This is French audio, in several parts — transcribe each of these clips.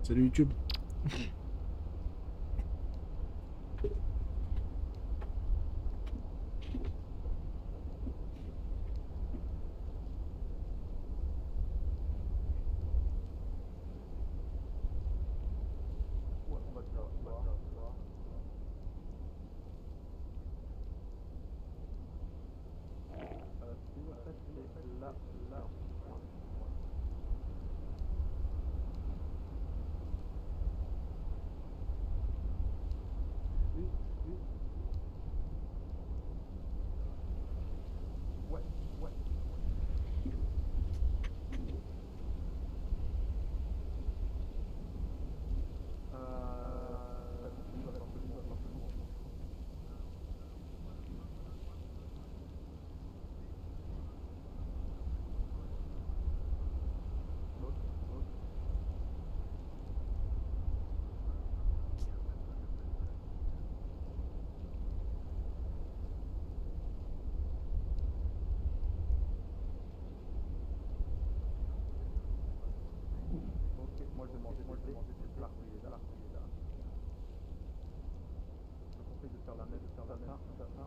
Salut YouTube. Ouais, on va te faire voir. Si vous faites, c'est là, là. Oui, oui. Ouais, ouais. Pas du tout, absolument, absolument. Ok, ok. Ok, moi je vais manger c'est là, il est là, il est là. Je te conseille de faire la même, de faire la même, ça, ça.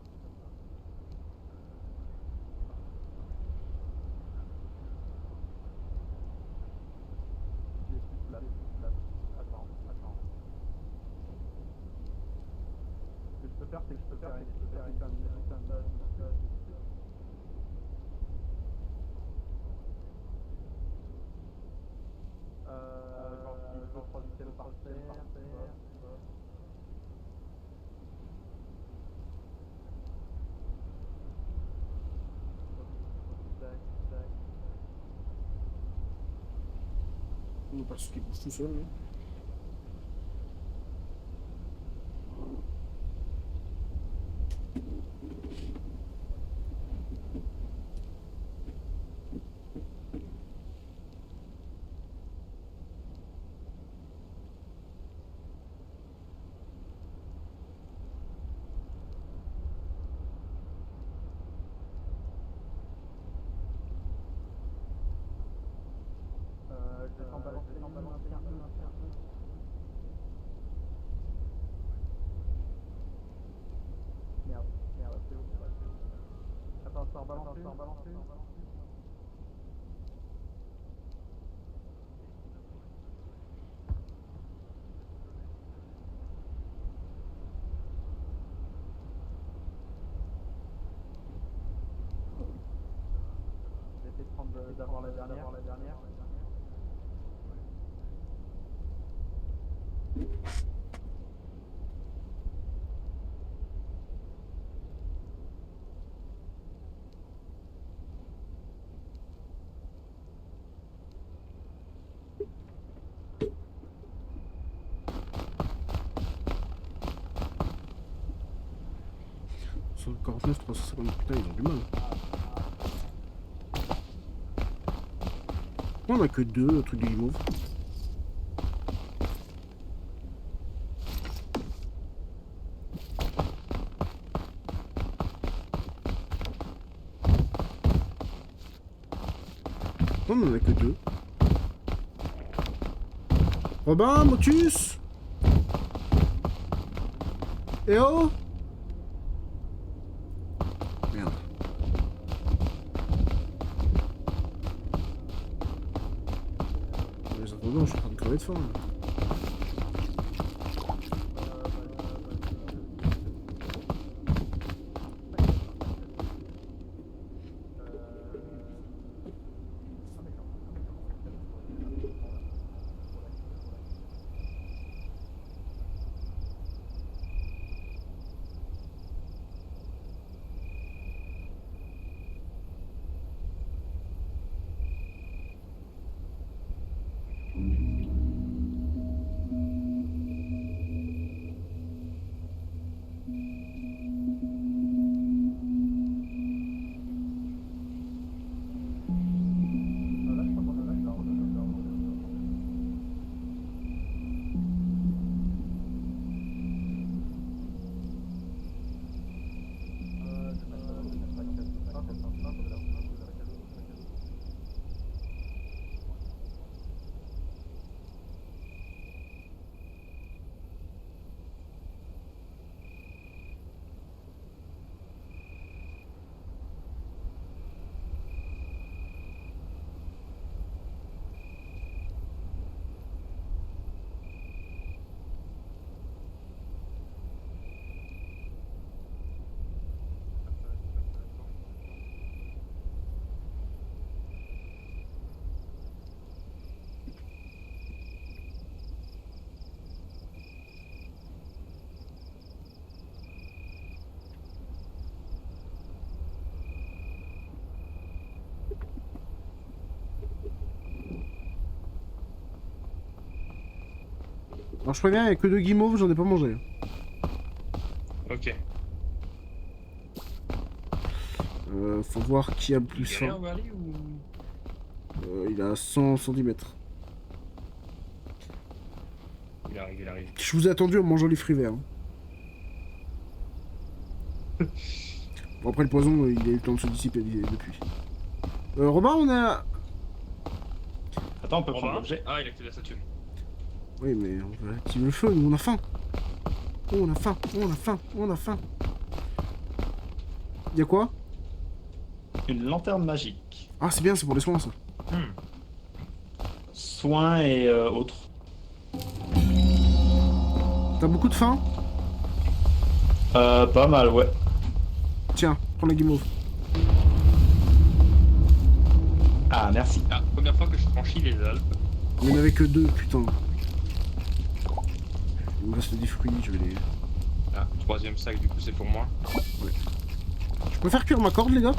J'ai plus de place, plus de place. Attends, attends. Ce que je peux faire, c'est que je peux faire une message de suite. Genre si 2-3 items par terre, hop. Ok, ok, tac, tac. On parce qu'il bouge tout seul. Hein. Je vais t'en balancer un. Merde, merde, c'est où, c'est où. Attends, je t'en rebalance une. J'ai essayé de prendre d'avoir la dernière. Sur le 49, 350, putain, ils ont du mal. Pourquoi on a que deux, le truc du guimauve? Pourquoi on en a que deux? Robin, Motus? Eh oh! Merde. Les autres non, je suis en train de crever de faim. Là. Alors je préviens, il y a que 2 guimauves, j'en ai pas mangé. Ok. Faut voir qui a le plus Il galère, faim. Wally, ou... Il a 100 cm. Il arrive, il arrive. Je vous ai attendu en mangeant les fruits verts. Bon, après le poison, il a eu le temps de se dissiper depuis. Robin, on a... Attends, on peut prendre Robin l'objet. Ah, il a activé la statue. Oui, mais on va activer le feu, nous on a faim. Oh, on a faim, oh, on a faim, oh, on a faim. Y'a quoi? Une lanterne magique. Ah, c'est bien, c'est pour les soins ça. Soins et autres. T'as beaucoup de faim? Pas mal, ouais. Tiens, prends la guimauve. Ah, merci. Ah, première fois que je franchis les Alpes. Il n'y en avait que 2, putain. Il me reste 10 fruits, je vais les... Ah, troisième sac, du coup, c'est pour moi. Je peux faire cuire ma corde, les gars?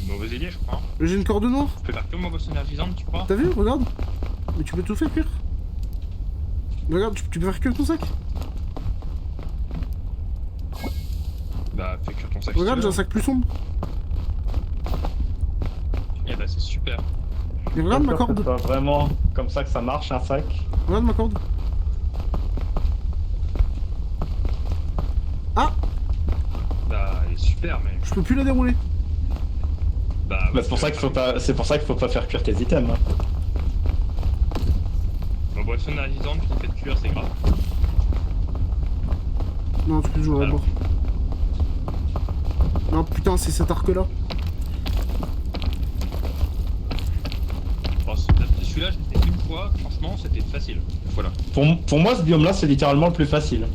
Mauvaise idée, je crois. J'ai une corde noire. Je peux faire que ma bosse énergisante, tu crois? T'as vu? Regarde. Mais tu peux tout faire cuire. Regarde, tu peux faire cuire ton sac. Bah, fais cuire ton sac. Regarde, si j'ai un tu sac plus sombre. veux. Eh bah, c'est super. Et regarde ma J'espère que corde. c'est pas vraiment comme ça que ça marche, un sac. Regarde ma corde. Ah! Bah, elle est super, mais. Je peux plus la dérouler. Bah, Bah, c'est pour ça qu'il faut pas, c'est pour ça qu'il faut pas faire cuire tes items. Hein. Ma boisson énergisante, tu fais de cuire, c'est grave. Non, tu peux jouer Alors. d'abord. Non, putain, c'est cet arc-là. Bon, celui-là, je l'ai fait une fois, franchement, c'était facile. Voilà. Pour moi, ce biome-là, c'est littéralement le plus facile.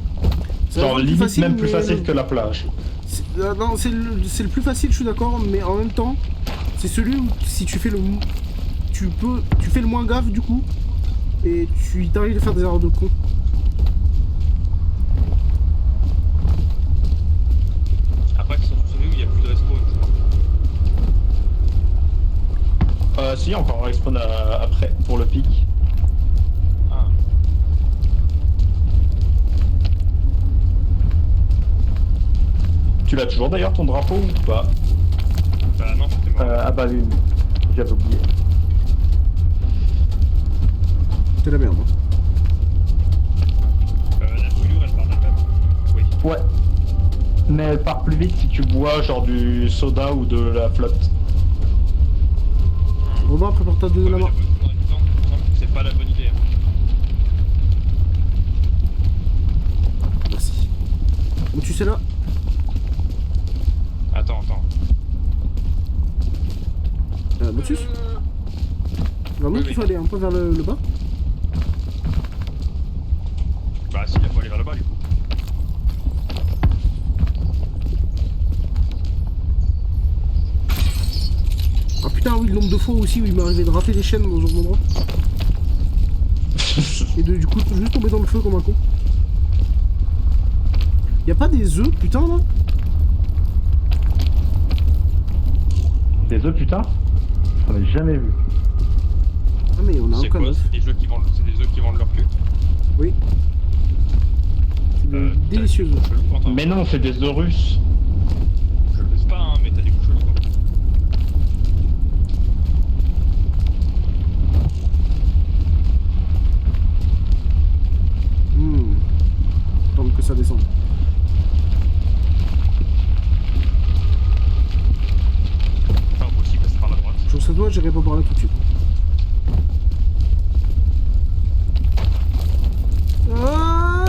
C'est Genre, vraiment limite facile, même plus mais- facile que la plage. Non, c'est le plus facile, je suis d'accord, mais en même temps, c'est celui où si tu fais le... Tu fais le moins gaffe, du coup, et tu t'arrives à faire des erreurs de con. Après, c'est surtout celui où il n'y a plus de respawn, je crois. Si, encore un respawn après, pour le pic. Ah. Tu l'as toujours d'ailleurs ton drapeau ou pas? Bah, non, c'était mort. Ah bah oui, j'avais oublié. C'est la merde. Hein. La brûlure, elle part d'elle-même. Oui. Ouais. Mais elle part plus vite si tu bois genre du soda ou de la flotte. Robin, prépare-toi de Ouais, la mais main. la boisson énergisante, il me semble que c'est pas la bonne idée. Hein. Merci. Bon, tu sais là. Attends. Motus Vers nous Oui, qu'il faut aller un peu vers le bas. Bah, si, il faut aller vers le bas, du coup. Ah putain, oui, le nombre de fois aussi où il m'est arrivé de rater des chaînes dans ce genre d'endroit. Et de du coup juste tomber dans le feu comme un con. Y'a pas des œufs, putain, là? Des œufs putain? J'en ai jamais vu. Ah mais on a C'est aucun quoi? œuf. C'est des œufs qui vendent leur queue. Oui. C'est des délicieux œufs. Chelou, Quentin. Mais non, c'est des œufs russes. Je le sais pas, hein, mais t'as des goûts chelous, quoi. Attendre que ça descende. Pas impossible, c'est par la droite. Je sais toi, j'irai pas par là tout de suite. Ah,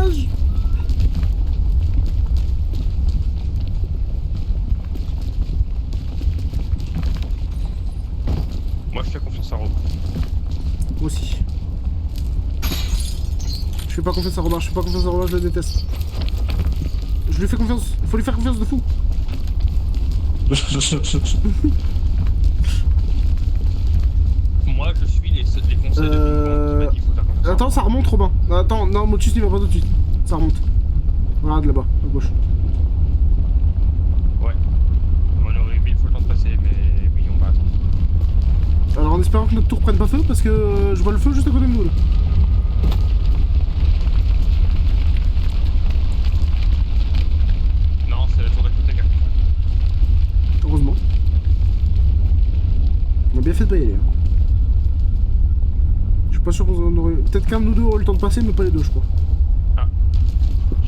Moi, je fais confiance à Rob. moi aussi. Je fais pas confiance à Robin, je le déteste. Je lui fais confiance, faut lui faire confiance de fou. Moi, je suis les conseils de Ping Pong qui m'a dit qu'il faut faire confiance à Attends, Rob. ça remonte Robin. Attends, non, Motus n'y va pas tout de suite. Ça remonte. Regarde là-bas, à gauche. Ouais. On aurait eu 1000 fois le temps de passer, mais oui, on va attendre. Alors en espérant que notre tour prenne pas feu, parce que je vois le feu juste à côté de nous là. sûr qu'on aurait... Peut-être qu'un de nous deux aurait le temps de passer, mais pas les deux, je crois.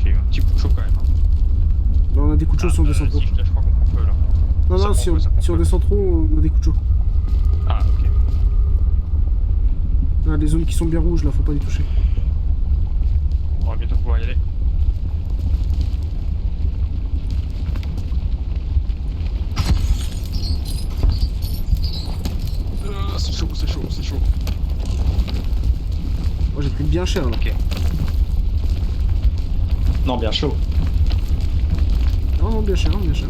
J'ai eu un petit coup de chaud quand même. Hein. Là, on a des coups de chaud si on descend trop. Si, je crois qu'on prend feu là. Non, ça non, prend si feu, ça prend on feu. descend trop, on a des coups de chaud. Ah, ok. Là, les zones qui sont bien rouges, là, faut pas les toucher. On va bientôt pouvoir y aller. C'est chaud, c'est chaud, c'est chaud. Moi, j'ai pris bien cher, là. Ok. Non, bien chaud. Non, non, bien cher, bien cher.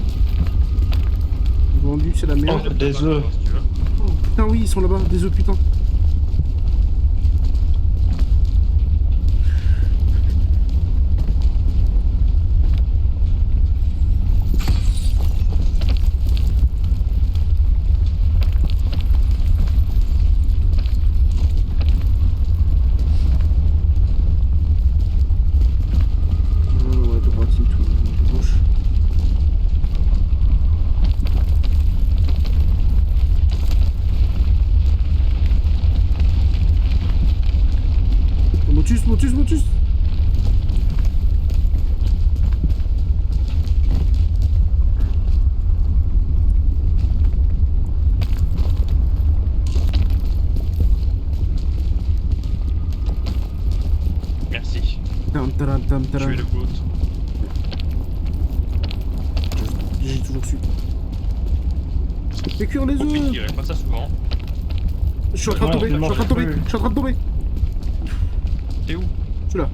Vendu, c'est la merde. Oh, des œufs. Si tu veux. Oh, putain, oui, ils sont là-bas, des œufs, putain. Ouais, de droite, tout, de gauche. Oh, Motus, Motus, Motus. Merci. Tam, taram, tam, taram. Tu es le goat. J'ai toujours su. Fais cuire les Faut œufs. tirer, pas ça souvent. Je suis en train de tomber, je suis en train de tomber, je suis en train de tomber. T'es où? Je suis là.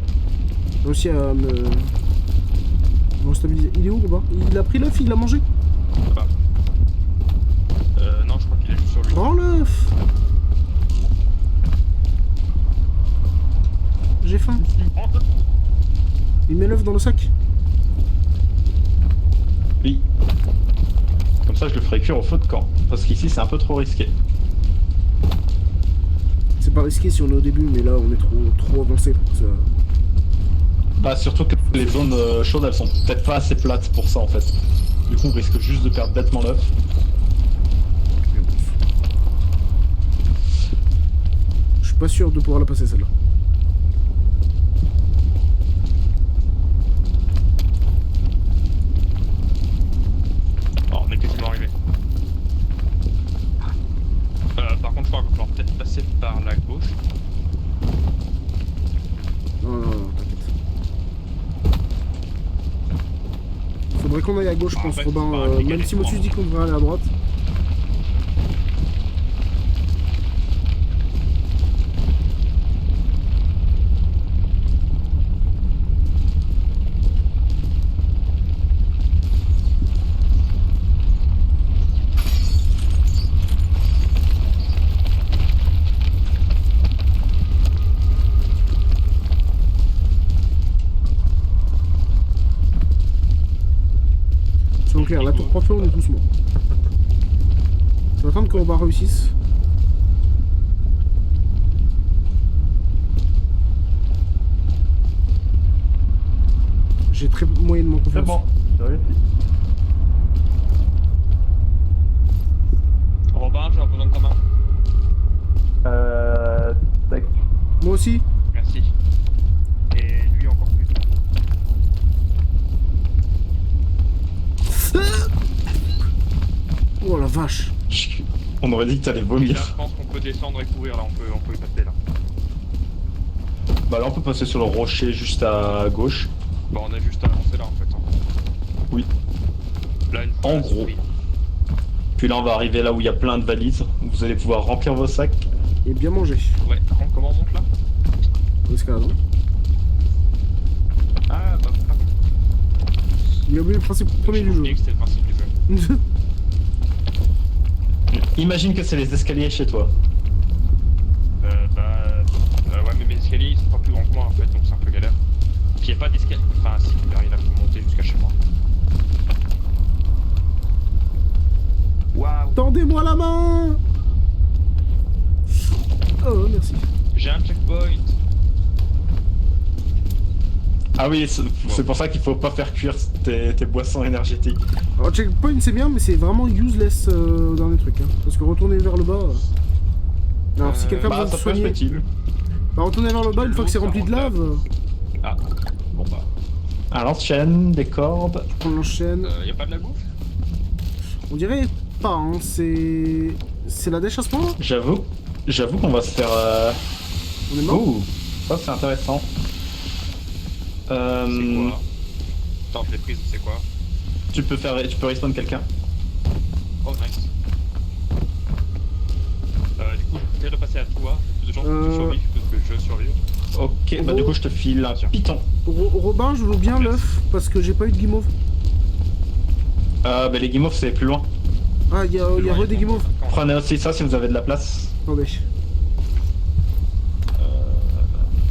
J'ai réussi à me stabiliser. Il est où, Robin? Il a pris l'œuf, il l'a mangé? Bah. Non, je crois qu'il est juste sur lui. Prends l'œuf. J'ai faim. Il met l'œuf dans le sac. Oui. Comme ça, je le ferai cuire au feu de camp. Parce qu'ici, c'est un peu trop risqué. C'est pas risqué si on est au début, mais là on est trop avancé pour que ça. Bah, surtout que les zones chaudes, elles sont peut-être pas assez plates pour ça en fait. Du coup, on risque juste de perdre bêtement l'œuf. Je suis pas sûr de pouvoir la passer celle-là. Oh, on est quasiment arrivé. Par contre, je crois qu'il va falloir peut-être passer par la gauche. Non, non, non, t'inquiète. Faudrait qu'on aille à gauche, je pense, ouais, Robin. c'est pas un Même si Motus mécanisme. dit qu'on devrait aller à droite. Soyons clairs, la tour prend feu, on est doucement. Je vais attendre que Robin réussisse. J'ai très moyennement C'est confiance. bon, j'ai réussi. Robin, j'ai besoin de ta main. Tac. Moi aussi. Merci. Et lui encore plus. Oh la vache. On aurait dit que t'allais Et là, vomir. je pense qu'on peut descendre et courir là, on peut y passer là. Bah là, on peut passer sur le rocher juste à gauche. Bah, on a juste à avancer là en fait. Hein. Oui. Là, une fois, En là, gros. oui. Puis là, on va arriver là où il y a plein de valises. Vous allez pouvoir remplir vos sacs. Et bien manger. Ouais, par contre, comment on monte là? On escalade, hein. Ah, bah, Il a oublié le principe premier j'ai du jeu. oublié que c'était le principe du jeu. Imagine que c'est les escaliers chez toi. Ouais, mais mes escaliers ils sont pas plus grands que moi en fait, donc c'est un peu galère. Puis y a pas d'escalier. Enfin, si, il arrive à monter jusqu'à chez moi. Waouh! Tendez-moi la main. Oh, merci. J'ai un checkpoint! Ah oui, c'est pour ça qu'il faut pas faire cuire tes boissons énergétiques. Alors, checkpoint c'est bien, mais c'est vraiment useless dans les trucs. Hein. Parce que retourner vers le bas. Alors, si quelqu'un Bah, veut me ça peut être soigner. utile. Bah retourner vers le bas une fois que c'est rempli de lave. Ah, bon bah. À l'ancienne, des cordes. On l'enchaîne. Y'a pas de la bouffe? On dirait pas, hein. C'est la dèche à ce moment-là. J'avoue qu'on va se faire. On est mort. Ouh, ça c'est intéressant. C'est quoi? Attends, je l'ai prise, c'est quoi? Tu peux respawn quelqu'un. Oh nice. Du coup, je vais repasser à toi. Plus de chances que tu survives que je survive. Ok, bah du coup je te file un piton. Robin, je veux bien l'œuf parce que j'ai pas eu de guimauve. Bah les guimauves c'est plus loin. Ah, il y a re des guimauves. Prenez aussi ça si vous avez de la place. Attendez.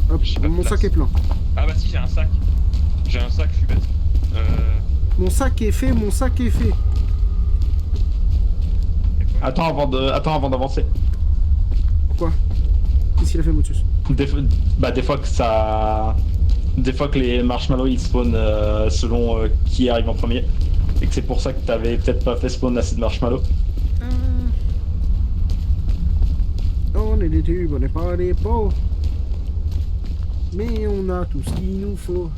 Hop, j'ai pas de mon place. sac est plein. Ah bah si, j'ai un sac. J'ai un sac, je suis bête. Mon sac est fait, mon sac est fait. Attends avant d'avancer. Pourquoi? Qu'est-ce qu'il a fait, Motus? Des fois que les marshmallows ils spawnent selon qui arrive en premier. Et que c'est pour ça que t'avais peut-être pas fait spawn assez de marshmallows. On est des tubes, on n'est pas des pauvres. Mais on a tout ce qu'il nous faut.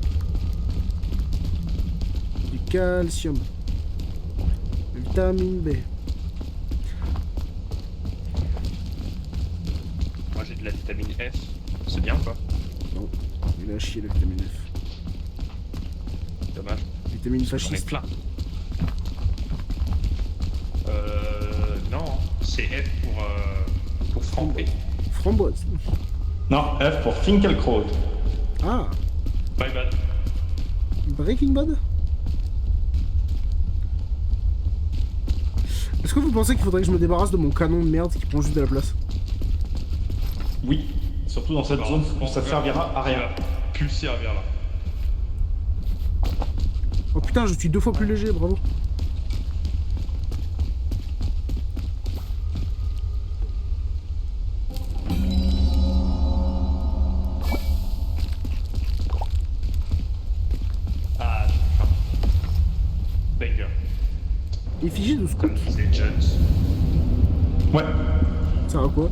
Du calcium. Vitamine B. Moi j'ai de la vitamine F. C'est bien ou pas? Non, il a chié la vitamine F. Dommage. Vitamine J'en ai fasciste. plein. Non, c'est F pour frapper. Framboise. Non, F pour Finkelkraut. Ah, Bye bye. Breaking Bad. Est-ce que vous pensez qu'il faudrait que je me débarrasse de mon canon de merde qui prend juste de la place? Oui, surtout dans cette zone où ça servira à rien. Plus servir là. Oh putain, je suis 2 fois plus léger, bravo. Ah, banger. Effigie de scout. Comme disait Jones. Ouais, Ça va quoi?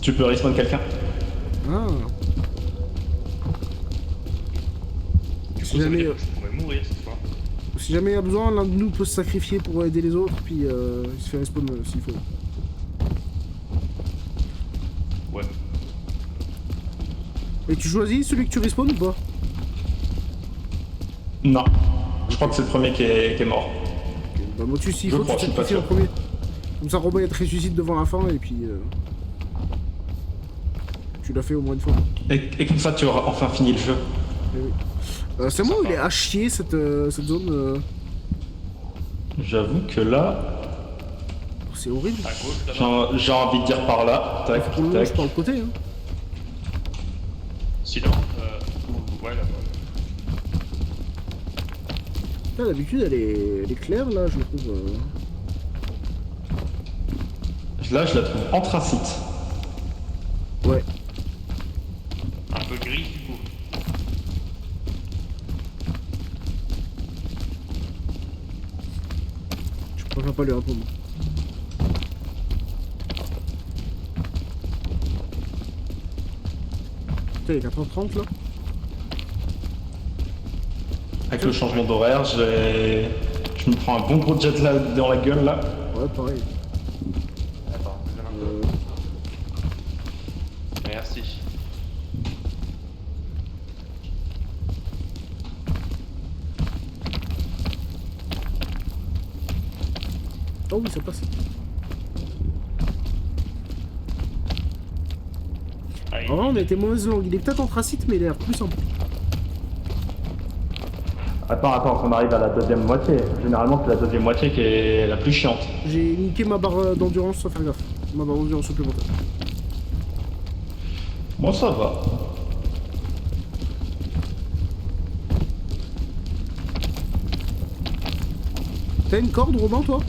tu peux respawn quelqu'un. Ah. Si Ça veut jamais, dire que je pourrais mourir cette fois. si jamais il y a besoin, l'un de nous peut se sacrifier pour aider les autres, puis il se fait respawn s'il faut. Ouais. Et tu choisis celui que tu respawn ou pas? Non, je crois que c'est le premier qui est mort. Bah Motus, s'il Je faut, tu crois, te je suis pas sacrifies en sûr. premier. Comme ça, Robin il te ressuscite devant la fin, et puis... tu l'as fait au moins une fois. Et comme ça tu auras enfin fini le jeu. Eh oui. C'est moi où il est à chier cette zone. J'avoue que là, C'est horrible. À gauche d'abord. j'ai envie de dire par là. Tac, Faut qu'on le lance tac. par le côté. Hein. Sinon, ouais là-bas. Putain, d'habitude elle est claire là, je trouve. Là, je la trouve anthracite. Ouais. Un peu gris du coup. Je préfère pas lui répondre. Putain, il est 4h30 là. Avec le changement d'horaire, je me prends un bon gros jet là dans la gueule là. Ouais, pareil. Attends, je donne un peu. Merci. Oh oui, ça passe. Allez. En vrai, on a été mauvaise langue. Il est peut-être anthracite, mais il a l'air plus simple. Attends, qu'on arrive à la deuxième moitié. Généralement, c'est la deuxième moitié qui est la plus chiante. J'ai niqué ma barre d'endurance sans faire gaffe. Ma barre d'endurance supplémentaire. Moi, ça va. T'as une corde, Robin, toi?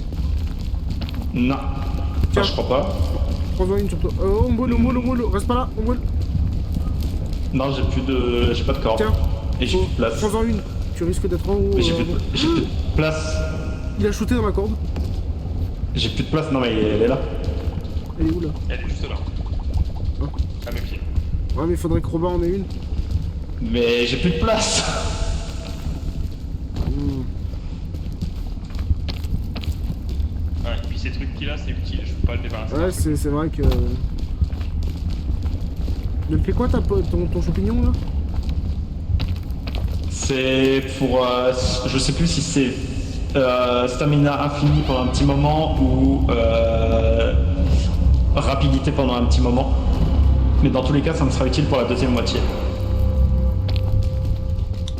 Non. Tiens. Ça, je crois pas. Prends-en une sur toi. On brûle, reste pas là, on brûle. Non, j'ai pas de corde. Tiens. Et j'ai plus de place. Prends-en une. Tu risques d'être en haut. Mais j'ai plus de place. Il a shooté dans ma corde. J'ai plus de place. Non, mais elle est là. Elle est où là? Elle est juste là. Ah. Ah mais Ouais, mais faudrait que Robin en ait une. Mais j'ai plus de place. Hmm. Ouais, et puis ces trucs qu'il a, c'est utile, je peux pas le débarrasser. Ouais, c'est vrai que... Il fait quoi ton champignon là? C'est pour... je sais plus si c'est stamina infini pendant un petit moment ou rapidité pendant un petit moment. Mais dans tous les cas, ça me sera utile pour la deuxième moitié.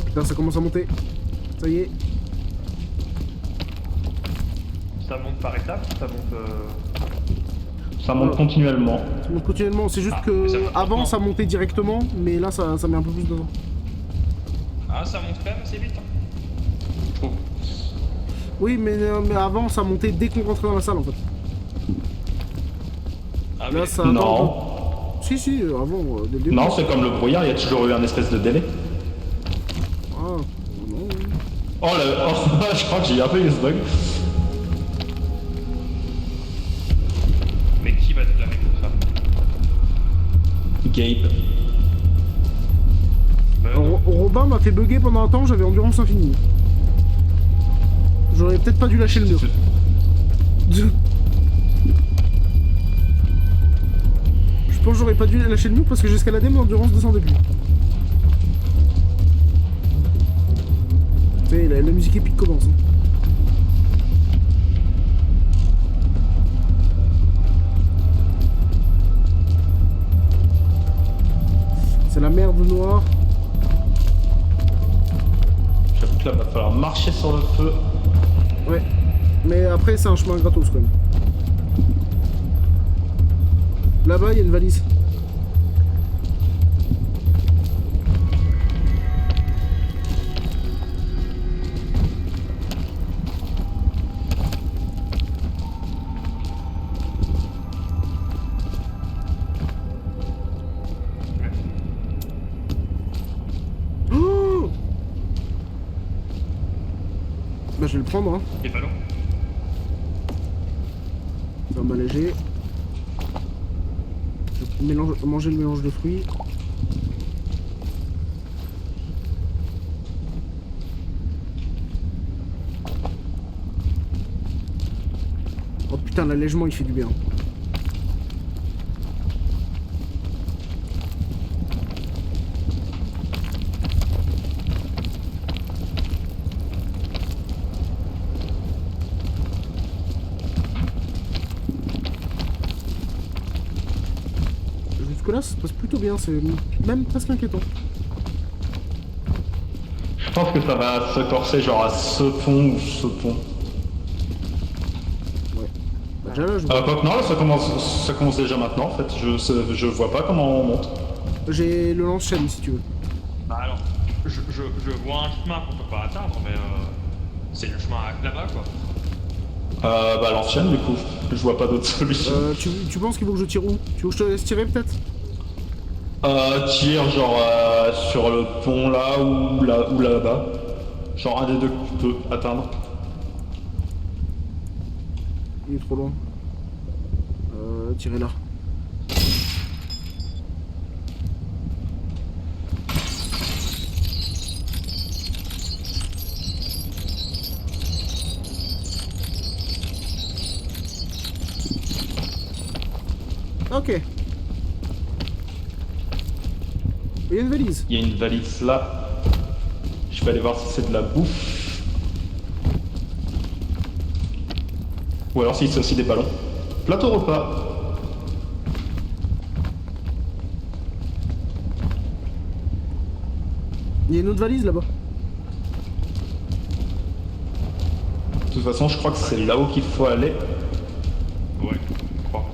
Putain, ça commence à monter. Ça y est. Ça monte par étapes, ça monte. Ça monte continuellement. Ça monte continuellement. C'est juste Ah, mais ça que monte avant maintenant. ça montait directement, mais là ça met un peu plus dedans. Ah, ça monte quand même assez vite. Hein. Je trouve. Oui, mais avant ça montait dès qu'on rentrait dans la salle en fait. Ah, Là oui. ça. Non. Si, avant, dès le début. Non, c'est comme le brouillard, il y a toujours eu un espèce de délai. Ah, non. Oh, je crois que j'ai un peu eu ce bug. Mais qui va te blâmer pour ça? Gabe. Robin m'a fait bugger pendant un temps, j'avais endurance infinie. J'aurais peut-être pas dû lâcher le mur. Je pense que j'aurais pas dû lâcher le mur parce que j'escaladais, mon endurance descendait plus. Tu sais, la musique épique commence. Hein. C'est la merde noire. J'avoue que là, va falloir marcher sur le feu. Ouais. Mais après, c'est un chemin gratos quand même. Là-bas, il y a une valise. Oh, bah, je vais le prendre, hein. Les ballons. Ça va m'alléger. Je vais manger le mélange de fruits. Oh putain, l'allègement il fait du bien. Jusque là ça se passe plutôt bien, c'est même presque inquiétant. Je pense que ça va se corser genre à ce pont ou ce pont. Ouais. Bah, déjà là, Quoique non, là, ça commence déjà maintenant en fait. Je vois pas comment on monte. j'ai le lance-chaîne si tu veux. Bah alors, je vois un chemin qu'on peut pas atteindre, mais c'est le chemin là-bas quoi. Bah l'ancienne du coup. Je vois pas d'autre solution. Tu penses qu'il faut que je tire où? Tu veux que je te laisse tirer peut-être? Tire genre sur le pont là ou là-bas. Genre un des deux que tu peux atteindre. Il est trop loin. Tirer là. Ok. Il y a une valise. Il y a une valise là. Je vais aller voir si c'est de la bouffe. Ou alors si c'est aussi des ballons. Plateau repas. Il y a une autre valise là-bas. De toute façon, je crois que c'est là-haut qu'il faut aller. Ouais, je crois.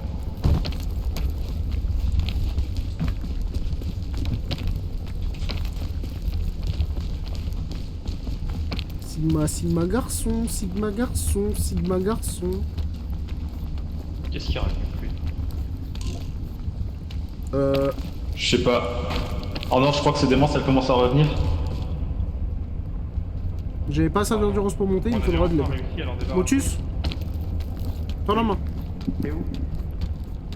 Sigma garçon, Sigma garçon, Sigma garçon. Qu'est-ce qu'il raconte lui? Je sais pas. Oh non, je crois que ces démences, elles commencent à revenir. J'avais pas assez d'endurance pour monter, il me faudra de l'aide. Motus, tends la main. T'es où?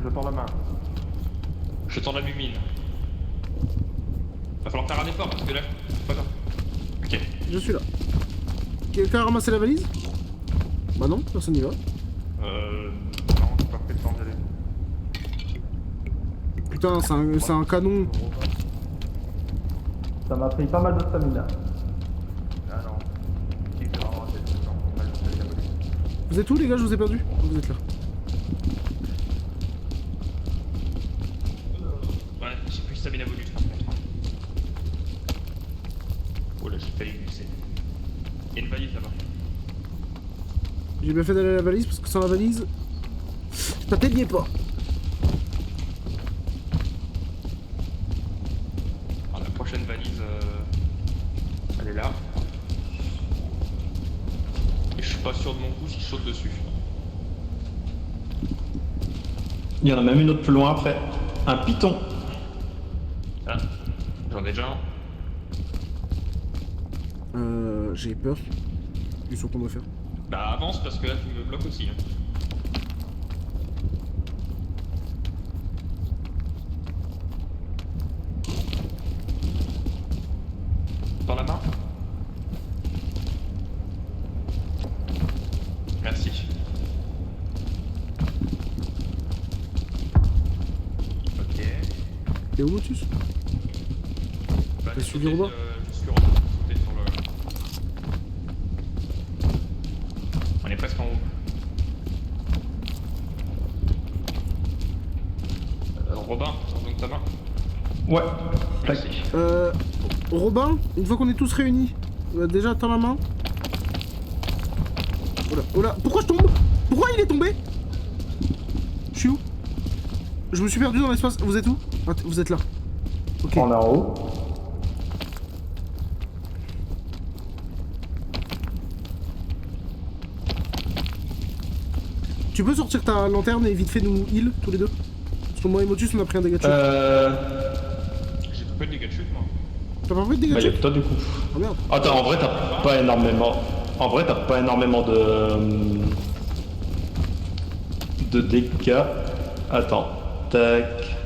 Je tends la main. Je tends la mumine. Va falloir faire un effort parce que là, pas grave. Ok. Je suis là. Quelqu'un a ramassé la valise? Bah non, personne n'y va. Non, j'ai pas pris le temps d'y aller. Putain, c'est un canon. Ça m'a pris pas mal de stamina. Ah non. Si, c'est vraiment raté, c'est vraiment mal installé la police. Vous êtes où les gars? Je vous ai perdu. Vous êtes là. Ouais, j'ai plus stamina bonus par contre. Oh là, j'ai failli glisser. Il y a une valise là-bas. J'ai bien fait d'aller à la valise parce que sans la valise, je t'atteignais pas. Alors, la prochaine valise, elle est là. Et je suis pas sûr de mon coup si je saute dessus. Il y en a même une autre plus loin après. Un python. Ah, j'en ai déjà un. J'ai peur du saut qu'on doit faire. Bah avance parce que là tu me bloques aussi. Hein. Dans la main. Merci. Ok. T'es où Motus? Bah, T'as j'ai suivi sauté, Robin? je suis sauté sur le... On est presque en haut. Robin, donc ta main. Ouais. Merci. Robin, une fois qu'on est tous réunis, déjà tends la main. Oh là, oh là, pourquoi je tombe? Pourquoi il est tombé? Je suis où? Je me suis perdu dans l'espace. Vous êtes où? Ah, vous êtes là. Ok. On est en haut. Tu peux sortir ta lanterne et vite fait nous heal tous les deux? Parce que moi et Motus on a pris un dégât de chute. J'ai pas de dégâts de chute moi. T'as pas pris de dégâts Bah de y'a chute? que toi du coup. Ah merde. Attends, en vrai t'as pas énormément... En vrai t'as pas énormément de dégâts. Attends. Tac.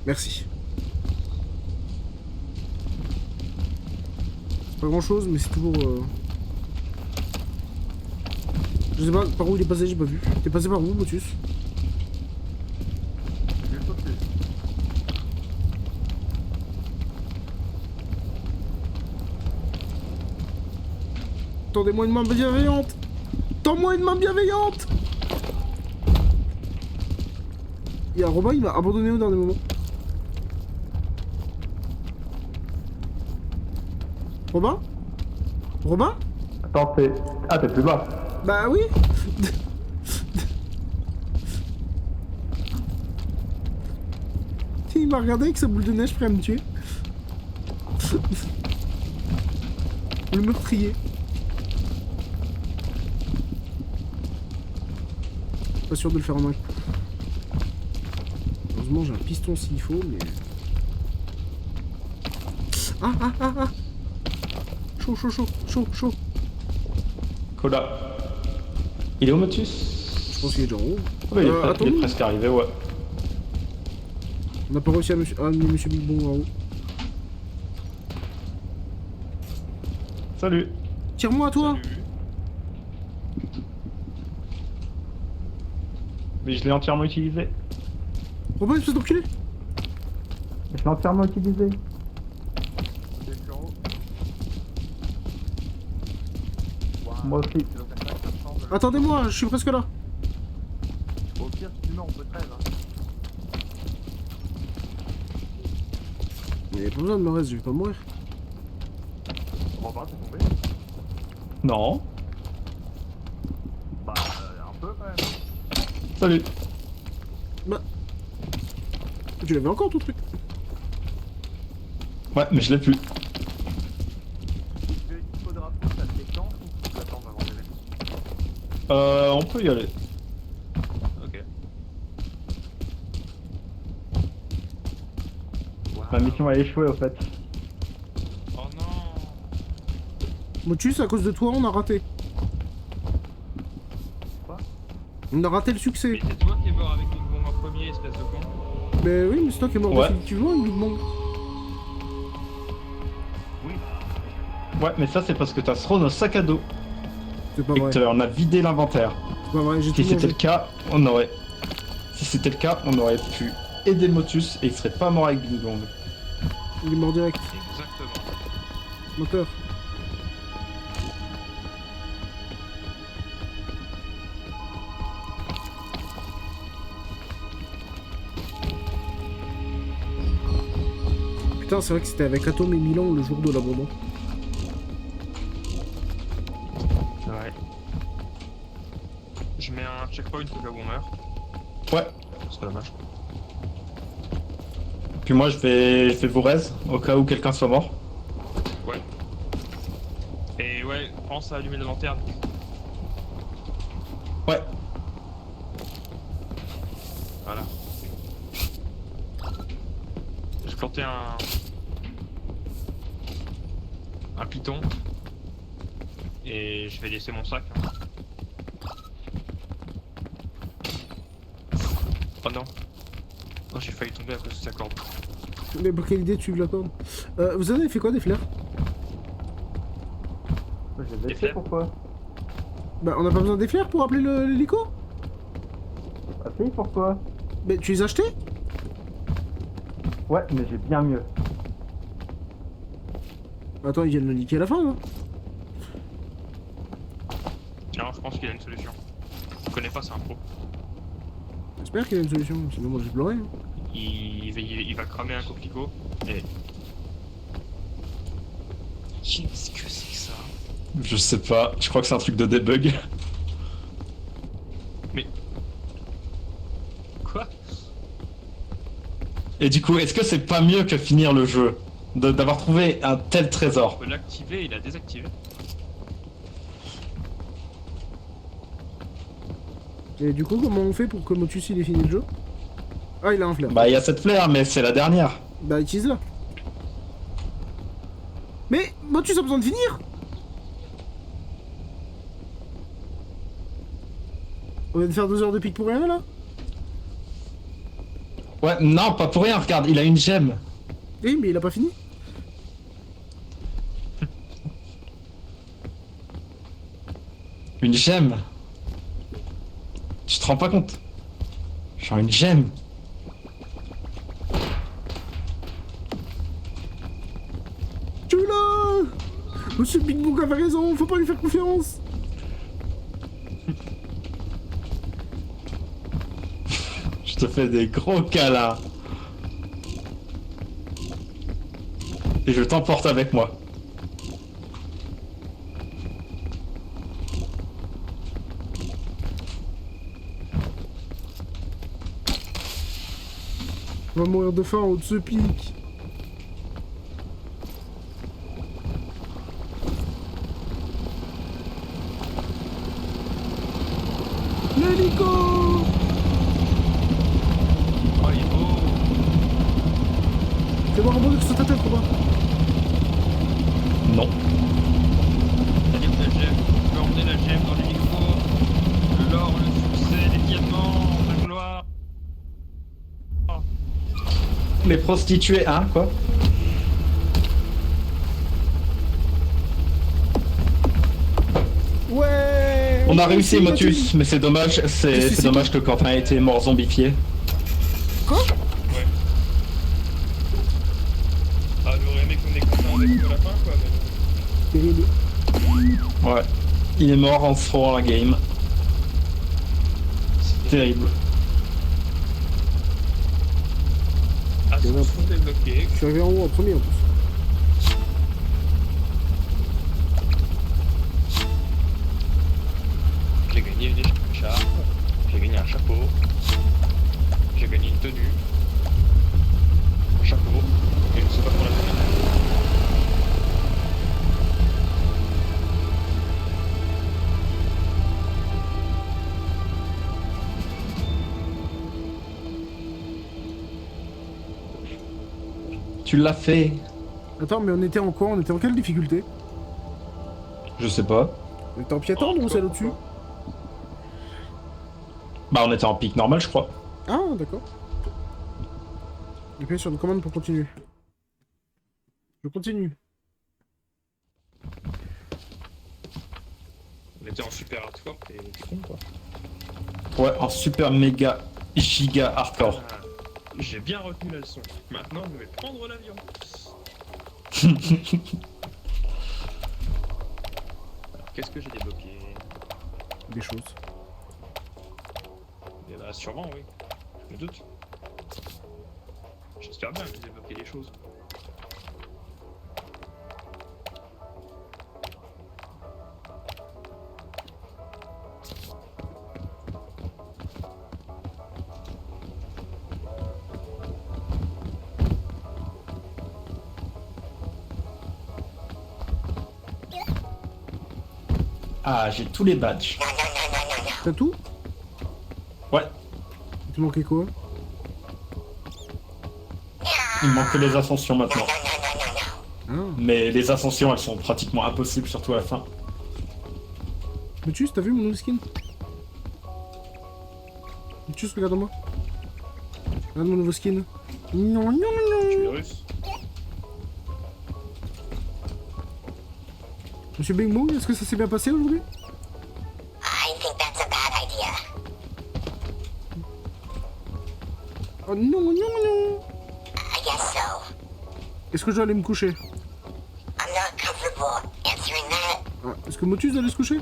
Merci. C'est pas grand chose mais c'est toujours... Je sais pas par où il est passé, j'ai pas vu. T'es passé par où Motus? J'ai sauté. Tendez-moi une main bienveillante! Tends-moi une main bienveillante! Il y a Robin, il m'a abandonné au dernier moment. Robin? Robin? Attends, t'es... Ah, t'es plus bas. Bah oui! Il m'a regardé avec sa boule de neige prêt à me tuer. Le meurtrier. Pas sûr de le faire en un coup. Heureusement j'ai un piston s'il faut, mais... Ah ah ah ah! Chaud, chaud, chaud, chaud, chaud. Cola. Il est où Motus? Je pense qu'il est déjà en haut. Ouais, il est attends, presque arrivé, ouais. on n'a pas réussi à amener Monsieur Big Bon en haut. Salut. Tire-moi à toi! Salut. Mais je l'ai entièrement utilisé. Robin, espèce d'enculé! Je l'ai entièrement utilisé. Moi aussi. Attendez-moi, je suis presque là. Au pire, si tu meurs, on peut 13. Mais y a pas besoin de me rester, je vais pas mourir. Robin, t'es tombé? Non. Bah, un peu quand même. Salut. Bah... Tu l'avais encore ton truc? Ouais, mais je l'ai plus. Il faudra que ça te déclenche ou tu l'attends avant d'y On peut y aller. Ok. Ma mission a échoué au fait. Oh non. Motus, à cause de toi, on a raté. Quoi? On a raté le succès. Mais c'est toi qui es mort avec une bombe en premier, espèce de con. Mais oui, mais c'est toi qui es mort Ouais. définitivement, il nous demande. Ouais, mais ça c'est parce que t'as thrown au sac à dos C'est pas et vrai. que t'en as vidé l'inventaire. C'est pas vrai, j'ai Si tout c'était mangé. le cas, on aurait... Si c'était le cas, on aurait pu aider Motus et il serait pas mort avec Bing Bong. Il est mort direct. Exactement. Menteur. Putain, c'est vrai que c'était avec Atom et Milan le jour de l'abandon. Ouais. Je mets un checkpoint au cas où on meurt. Ouais. C'est dommage. Puis moi je vais vous raise au cas où quelqu'un soit mort. Ouais. Et ouais, pense à allumer la lanterne. Ouais. Voilà. J'ai planté un python. Et je vais laisser mon sac. Hein. Oh non. Oh, j'ai failli tomber à cause de sa corde. Mais pour quelle idée tu veux la corde? Vous avez fait quoi des flares? Je les ai Des fait, fleurs pourquoi? Bah on a pas besoin des flares pour appeler l'hélico? Ah si, pourquoi? Mais tu les as achetés? Ouais, mais j'ai bien mieux. Attends, ils viennent le niquer à la fin, là. Non, je pense qu'il a une solution. Je connais pas, c'est un pro. J'espère qu'il y a une solution, sinon moi j'ai pleuré. Hein. Il va cramer un coquelicot et... Qu'est-ce que c'est que ça? Je sais pas, je crois que c'est un truc de debug. Mais... Quoi? Et du coup, est-ce que c'est pas mieux que finir le jeu d'avoir trouvé un tel trésor? On peut l'activer, il a désactivé. Et du coup, comment on fait pour que Motus il ait fini le jeu? Ah, il a un flair. Bah il y a cette flare, mais c'est la dernière. Bah, utilise-la. Mais Motus a besoin de finir. On vient de faire 2 heures de pique pour rien, là? Ouais, non, pas pour rien, regarde, il a une gemme. Oui, mais il a pas fini. Une gemme. Tu te rends pas compte? Genre une gemme. Tu l'as. Monsieur Big Book avait raison, faut pas lui faire confiance. Je te fais des gros câlins. Et je t'emporte avec moi. On va mourir de faim en haut de ce pic. L'hélico. Oh, il est beau! Fais voir un bonheur sur ta tête, Robin. Non. C'est-à-dire que la gemme, tu peux emmener la gemme dans l'hélico, l'or, le succès, les diamants, la gloire. Les prostituées, hein, quoi? Ouais. On a réussi, Merci, Motus, mais c'est dommage, c'est dommage que Quentin ait été mort zombifié. Quoi? Ouais. Ah, j'aurais aimé qu'on ait Quentin avec nous à la fin, quoi. Mais... Terrible. Ouais. Il est mort en throwant la game. Terrible. Ascension débloquée. Je suis arrivé en haut en premier en plus. J'ai gagné une écharpe, j'ai gagné un chapeau, j'ai gagné une tenue, un chapeau, et je ne sais pas pour la tenue. Tu l'as fait. Attends, mais on était en quoi? On était en quelle difficulté? Je sais pas. On était en piéton ou celle au-dessus? Bah on était en pic normal, je crois. Ah, d'accord. Appuyez sur une commande pour continuer. Je continue. On était en super hardcore, t'es con quoi. Ouais, en super méga giga hardcore. Ah, j'ai bien retenu la leçon. Maintenant, je vais prendre l'avion. Alors, qu'est-ce que j'ai débloqué? Des choses. Eh bah, sûrement, oui. Je me doute. J'espère bien que j'ai débloqué des choses. Ah, j'ai tous les badges. T'as tout? Ouais, Il te manquait quoi? il me manque que les ascensions maintenant. Ah. Mais les ascensions, elles sont pratiquement impossibles, surtout à la fin. Mutus, t'as vu mon nouveau skin? Mutus, regarde-moi. Regarde mon nouveau skin. Non, non, Tu es non. russe? Monsieur Bing Bong, est-ce que ça s'est bien passé aujourd'hui? I think that's a bad idea. Oh non, non, non. I guess so. Est-ce que je dois aller me coucher? I'm not comfortable answering that. Ah, est-ce que Motus doit aller se coucher?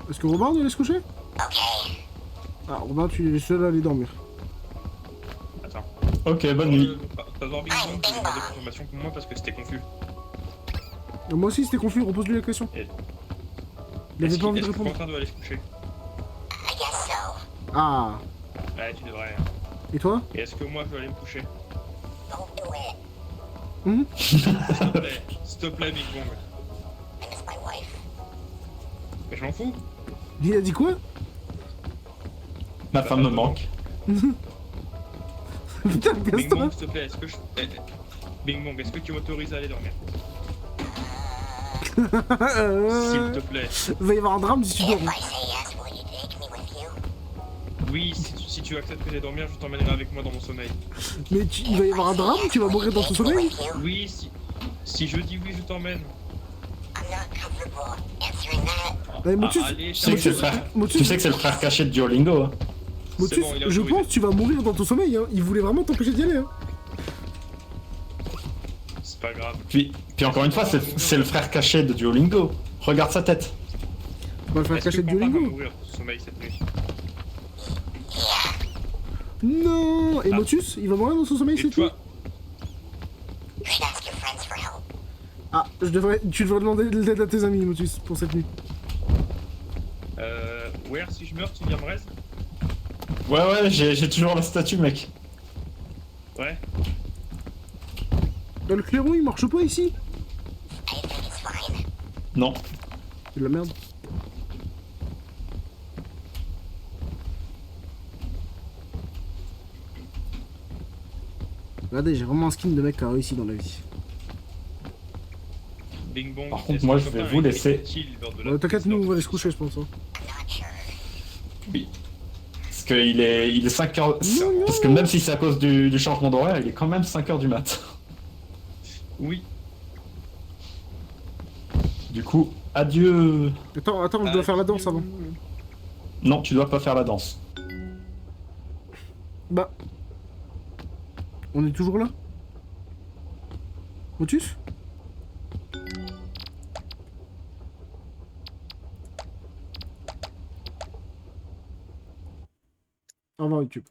Est-ce que Robin doit aller se coucher? Okay. Ah, Robin, tu es le seul à aller dormir. Attends. Ok, bonne nuit. Pas voir Bing Bong, j'ai demandé confirmation pour moi parce que c'était confus. Moi aussi, c'était confus, repose-lui la question. Et- Il avait pas envie de Est-ce que répondre. Quentin doit aller se coucher? I guess so. Ah, Ouais, tu devrais. et toi? Et est-ce que moi je dois aller me coucher? Don't do it. S'il te plaît, Bing Bong. I miss my wife. Mais je m'en fous. Il a dit quoi? Ma femme me manque. Putain, Bing casse-toi. Bong, s'il te plaît, est-ce que je. Bing Bong, est-ce que tu m'autorises à aller dormir? S'il te plaît. Il va y avoir un drame si tu dors. If I say yes, will you take me with you? Oui, si tu acceptes que j'aille dormir, je t'emmènerai avec moi dans mon sommeil. Mais il va y avoir un drame, tu vas mourir dans ton sommeil? With you? Oui, si je dis oui, je t'emmène. I'm not comfortable answering that. Allez, Motus, allez, Tu sais que c'est le frère, Motus, tu sais que c'est le frère caché de Duolingo. Hein. Motus, bon, il a je autorisé. pense que tu vas mourir dans ton sommeil, hein. Il voulait vraiment t'empêcher d'y aller, hein. C'est pas grave. Puis encore une fois, c'est le frère caché de Duolingo. Regarde sa tête. Tu vas le faire Est-ce que cacher de Quentin va Duolingo. mourir de sommeil cette nuit? Non. Et Ah. Motus, il va mourir dans son sommeil Et cette nuit? toi? You should ask your friends for help. Ah, tu devrais demander de l'aide à tes amis, Motus, pour cette nuit. Where, si je meurs, tu viens me reste? Ouais, j'ai toujours la statue, mec. Ouais. Bah, le clairon, il marche pas ici. I think it's fine. Non. C'est de la merde. Regardez, j'ai vraiment un skin de mec qui a réussi dans la vie. Bing Bong. Par contre, est-ce moi, que je vais Quentin vous est laisser. utile lors de la- T'inquiète, nous, on va aller se coucher, je pense. Hein. I'm not sure. Oui. Parce qu'il est 5 heures. Non, non. Parce que même si c'est à cause du changement d'horaire, il est quand même 5 heures du mat. Oui. Du coup, adieu. Attends, je dois faire la danse avant. Non, tu dois pas faire la danse. Bah. On est toujours là? Motus? Au revoir YouTube.